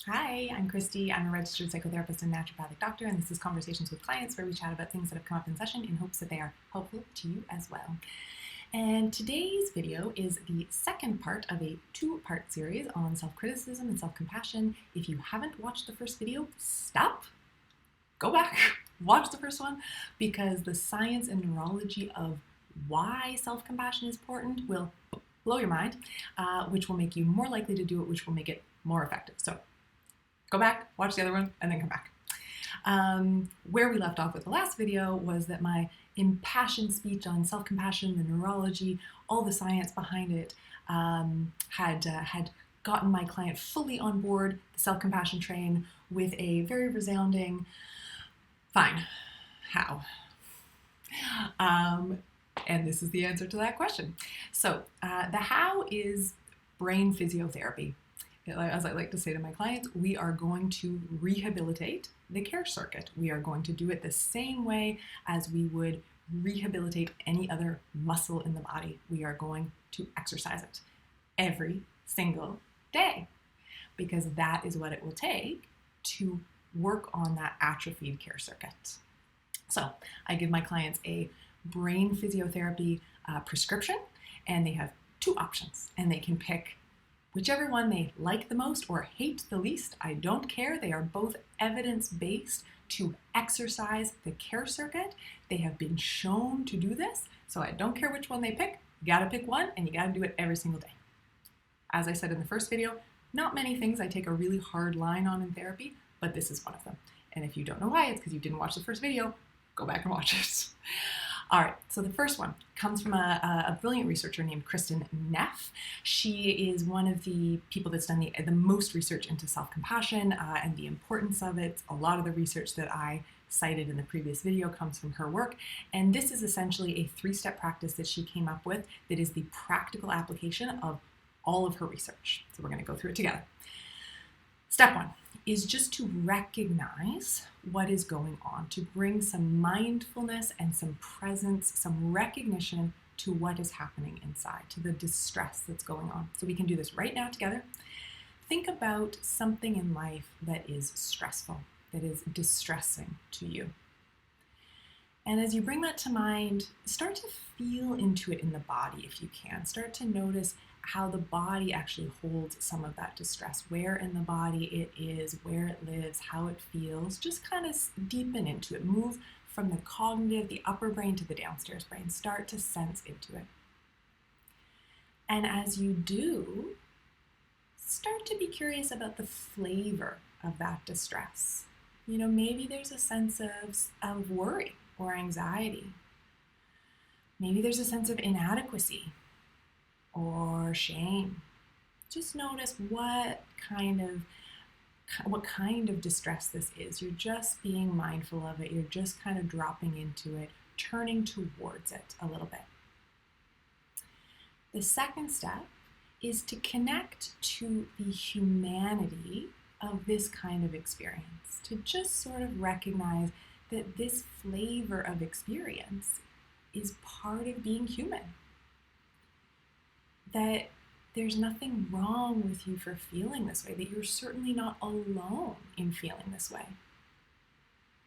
Hi, I'm Christy. I'm a registered psychotherapist and naturopathic doctor, and this is Conversations with Clients, where we chat about things that have come up in session in hopes that they are helpful to you as well. And today's video is the second part of a two-part series on self-criticism and self-compassion. If you haven't watched the first video, stop, go back, watch the first one, because the science and neurology of why self-compassion is important will blow your mind, which will make you more likely to do it, which will make it more effective. So go back, watch the other one, and then come back. Where we left off with the last video was that my impassioned speech on self-compassion, the neurology, all the science behind it, had gotten my client fully on board the self-compassion train with a very resounding, fine, how? And this is the answer to that question. So the how is brain physiotherapy. As I like to say to my clients, we are going to rehabilitate the care circuit. We are going to do it the same way as we would rehabilitate any other muscle in the body. We are going to exercise it every single day, because that is what it will take to work on that atrophied care circuit. So I give my clients a brain physiotherapy prescription, and they have two options, and they can pick whichever one they like the most or hate the least. I don't care. They are both evidence-based to exercise the care circuit. They have been shown to do this, so I don't care which one they pick. You gotta pick one, and you gotta do it every single day. As I said in the first video, not many things I take a really hard line on in therapy, but this is one of them. And if you don't know why, it's because you didn't watch the first video. Go back and watch it. All right, so the first one comes from a brilliant researcher named Kristen Neff. She is one of the people that's done the most research into self-compassion and the importance of it. A lot of the research that I cited in the previous video comes from her work. And this is essentially a three-step practice that she came up with that is the practical application of all of her research. So we're going to go through it together. Step one is just to recognize what is going on, to bring some mindfulness and some presence, some recognition to what is happening inside, to the distress that's going on. So we can do this right now together. Think about something in life that is stressful, that is distressing to you. And as you bring that to mind, start to feel into it in the body if you can. Start to notice how the body actually holds some of that distress, where in the body it is, where it lives, how it feels. Just kind of deepen into it. Move from the cognitive, the upper brain, to the downstairs brain. Start to sense into it. And as you do, start to be curious about the flavor of that distress. You know, maybe there's a sense of worry or anxiety. Maybe there's a sense of inadequacy or shame. Just notice what kind of distress this is. You're just being mindful of it. You're just kind of dropping into it, turning towards it a little bit. The second step is to connect to the humanity of this kind of experience, to just sort of recognize that this flavor of experience is part of being human. That there's nothing wrong with you for feeling this way, that you're certainly not alone in feeling this way.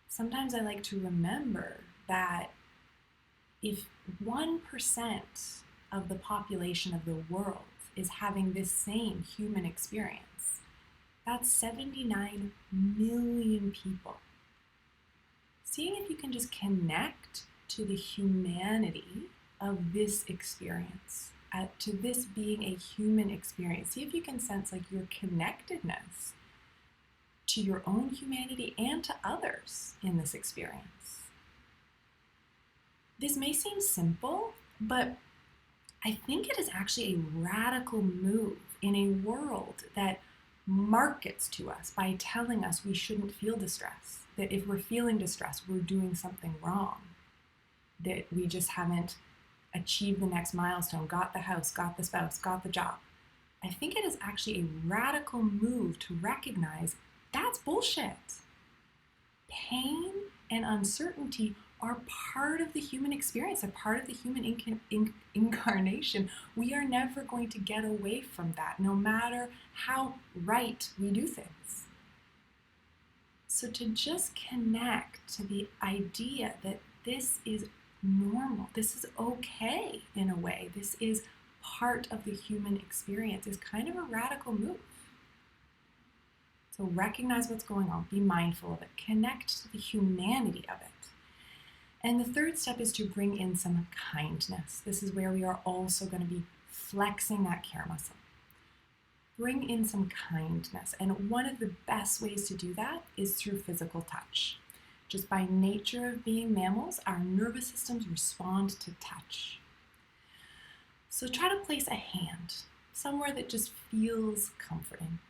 Sometimes I like to remember that if 1% of the population of the world is having this same human experience, that's 79 million people. Seeing if you can just connect to the humanity of this experience, to this being a human experience. See if you can sense like your connectedness to your own humanity and to others in this experience. This may seem simple, but I think it is actually a radical move in a world that markets to us by telling us we shouldn't feel distress, that if we're feeling distress, we're doing something wrong, that we just haven't achieved the next milestone, got the house, got the spouse, got the job. I think it is actually a radical move to recognize that's bullshit. Pain and uncertainty are part of the human experience, they're part of the human incarnation. We are never going to get away from that, no matter how right we do things. So to just connect to the idea that this is normal, this is okay in a way, this is part of the human experience is kind of a radical move. So recognize what's going on, be mindful of it, connect to the humanity of it. And the third step is to bring in some kindness. This is where we are also going to be flexing that care muscle. Bring in some kindness. And one of the best ways to do that is through physical touch. Just by nature of being mammals, our nervous systems respond to touch. So try to place a hand somewhere that just feels comforting.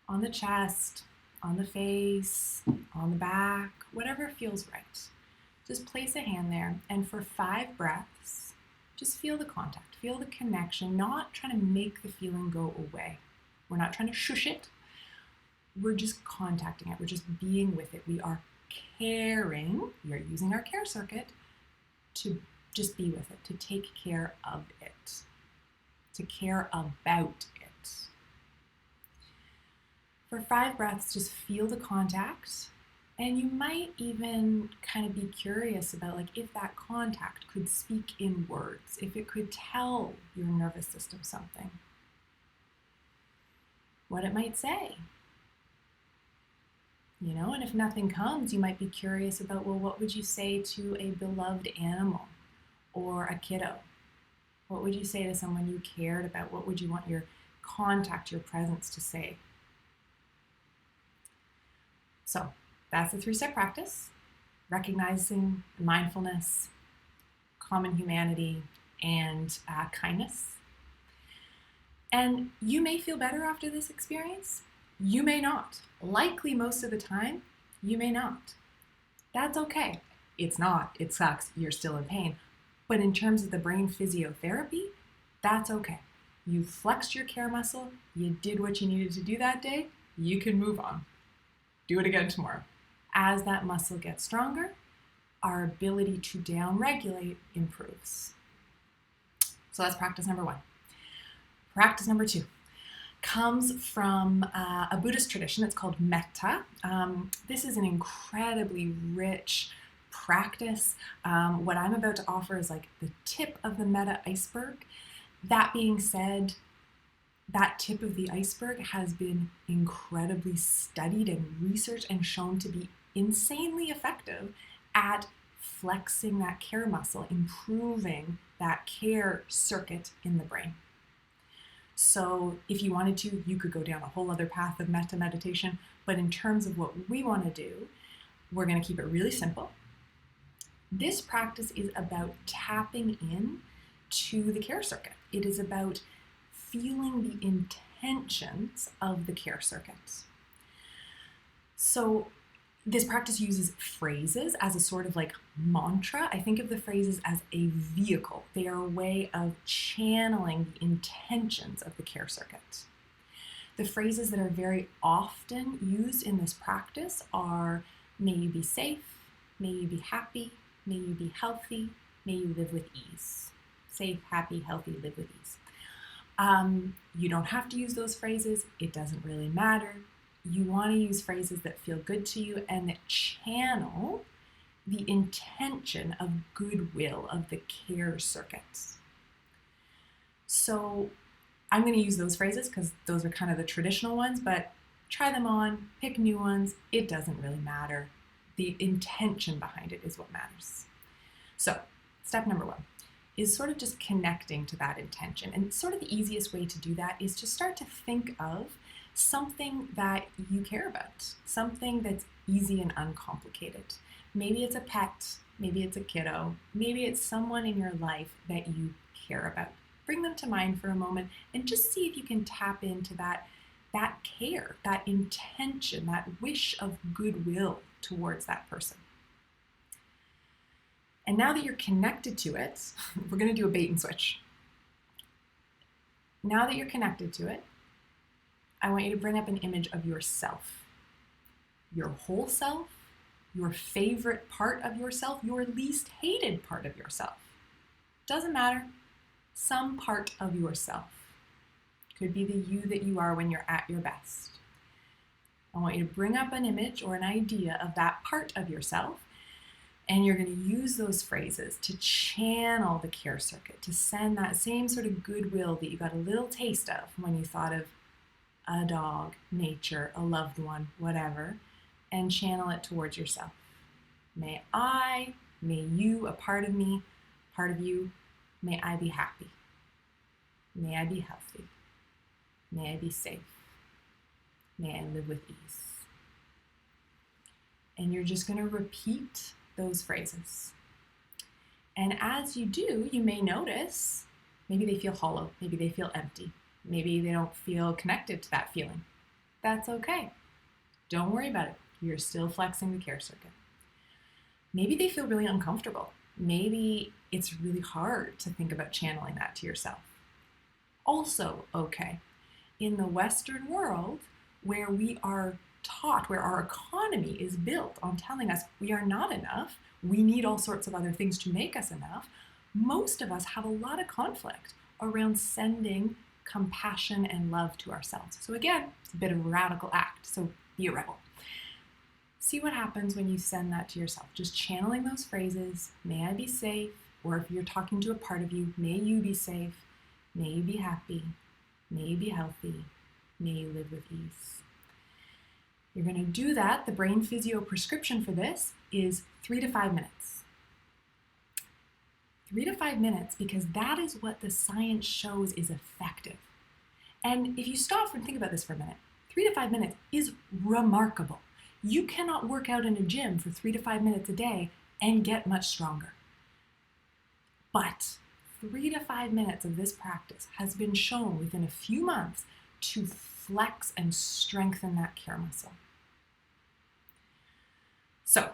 On the chest, on the face, on the back, whatever feels right. Just place a hand there, and for 5 breaths, just feel the contact, feel the connection, not trying to make the feeling go away. We're not trying to shush it. We're just contacting it. We're just being with it. We are caring. We are using our care circuit to just be with it, to take care of it, to care about it. For 5 breaths, just feel the contact. And you might even kind of be curious about like if that contact could speak in words, if it could tell your nervous system something, what it might say. You know, and if nothing comes, you might be curious about, well, what would you say to a beloved animal or a kiddo? What would you say to someone you cared about? What would you want your contact, your presence to say? So that's the 3-step practice: recognizing mindfulness, common humanity, and kindness. And you may feel better after this experience. You may not. Likely most of the time, you may not. That's okay. It's not. It sucks. You're still in pain. But in terms of the brain physiotherapy, that's okay. You flexed your care muscle. You did what you needed to do that day. You can move on. Do it again tomorrow. As that muscle gets stronger, our ability to downregulate improves. So that's practice number 1. Practice number 2 comes from a Buddhist tradition. It's called metta. This is an incredibly rich practice. What I'm about to offer is like the tip of the metta iceberg. That being said, that tip of the iceberg has been incredibly studied and researched and shown to be insanely effective at flexing that care muscle, improving that care circuit in the brain. So if you wanted to, you could go down a whole other path of metta meditation, but in terms of what we want to do, we're going to keep it really simple. This practice is about tapping in to the care circuit. It is about feeling the intentions of the care circuits. So this practice uses phrases as a sort of like mantra. I think of the phrases as a vehicle. They are a way of channeling the intentions of the care circuit. The phrases that are very often used in this practice are, may you be safe, may you be happy, may you be healthy, may you live with ease. Safe, happy, healthy, live with ease. You don't have to use those phrases. It doesn't really matter. You want to use phrases that feel good to you and that channel the intention of goodwill of the care circuits. So I'm going to use those phrases because those are kind of the traditional ones, but try them on, pick new ones. It doesn't really matter. The intention behind it is what matters. So step number 1 is sort of just connecting to that intention. And sort of the easiest way to do that is to start to think of something that you care about, something that's easy and uncomplicated. Maybe it's a pet, maybe it's a kiddo, maybe it's someone in your life that you care about. Bring them to mind for a moment and just see if you can tap into that care, that intention, that wish of goodwill towards that person. And now that you're connected to it, we're going to do a bait and switch. Now that you're connected to it, I want you to bring up an image of yourself, your whole self, your favorite part of yourself, your least hated part of yourself. Doesn't matter. Some part of yourself. Could be the you that you are when you're at your best. I want you to bring up an image or an idea of that part of yourself, and you're going to use those phrases to channel the care circuit, to send that same sort of goodwill that you got a little taste of when you thought of a dog, nature, a loved one, whatever, and channel it towards yourself. May I, may you, a part of me, part of you, may I be happy. May I be healthy. May I be safe. May I live with ease. And you're just going to repeat those phrases. And as you do, you may notice maybe they feel hollow, maybe they feel empty, maybe they don't feel connected to that feeling. That's okay. Don't worry about it. You're still flexing the care circuit. Maybe they feel really uncomfortable. Maybe it's really hard to think about channeling that to yourself. Also okay. In the Western world, where we are taught, where our economy is built on telling us we are not enough, we need all sorts of other things to make us enough, most of us have a lot of conflict around sending compassion and love to ourselves. So again, it's a bit of a radical act, so be a rebel. See what happens when you send that to yourself. Just channeling those phrases, may I be safe, or if you're talking to a part of you, may you be safe, may you be happy, may you be healthy, may you live with ease. You're going to do that. The brain physio prescription for this is 3 to 5 minutes. 3 to 5 minutes, because that is what the science shows is effective. And if you stop and think about this for a minute, 3 to 5 minutes is remarkable. You cannot work out in a gym for 3 to 5 minutes a day and get much stronger. But 3 to 5 minutes of this practice has been shown within a few months to flex and strengthen that care muscle. So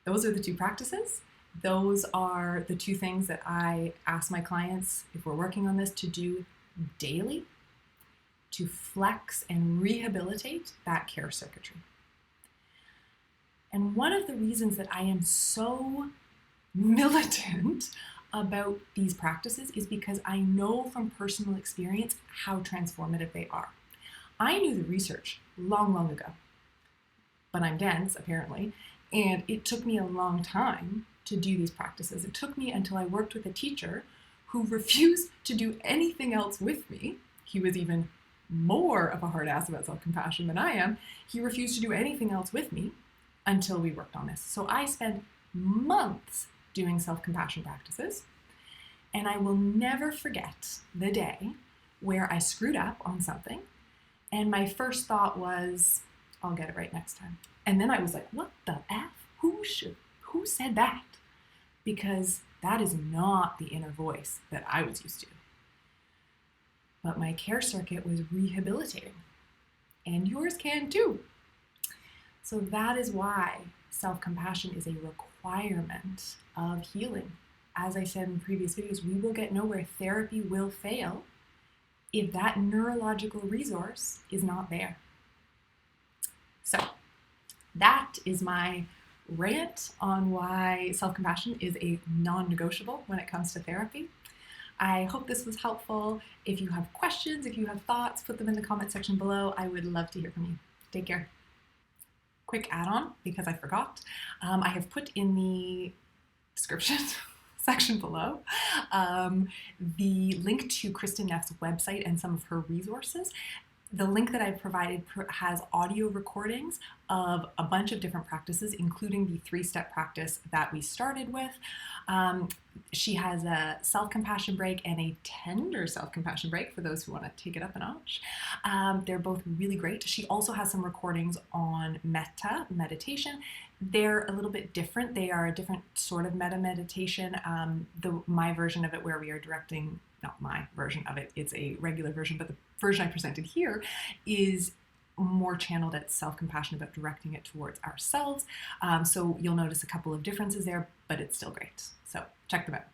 those are the 2 practices. Those are the 2 things that I ask my clients, if we're working on this, to do daily to flex and rehabilitate that care circuitry. And one of the reasons that I am so militant about these practices is because I know from personal experience how transformative they are. I knew the research long, long ago, but I'm dense apparently, and it took me a long time to do these practices. It took me until I worked with a teacher who refused to do anything else with me. He was even more of a hard ass about self-compassion than I am. He refused to do anything else with me until we worked on this. So I spent months doing self-compassion practices, and I will never forget the day where I screwed up on something, and my first thought was, I'll get it right next time. And then I was like, what the F? Who said that? Because that is not the inner voice that I was used to. But my care circuit was rehabilitating, and yours can too. So that is why self-compassion is a requirement of healing. As I said in previous videos, we will get nowhere. Therapy will fail if that neurological resource is not there. So that is my rant on why self-compassion is a non-negotiable when it comes to therapy. I hope this was helpful. If you have questions, if you have thoughts, put them in the comment section below. I would love to hear from you. Take care. Quick add-on, because I forgot. I have put in the description section below the link to Kristen Neff's website and some of her resources. The link that I've provided has audio recordings of a bunch of different practices, including the 3-step practice that we started with. She has a self-compassion break and a tender self-compassion break for those who want to take it up a notch. They're both really great. She also has some recordings on metta, meditation. They're a little bit different. They are a different sort of metta meditation. My version of it, where we are directing, not my version of it, it's a regular version, but the version I presented here is more channeled at self-compassion, about directing it towards ourselves. So you'll notice a couple of differences there, but it's still great. So check them out.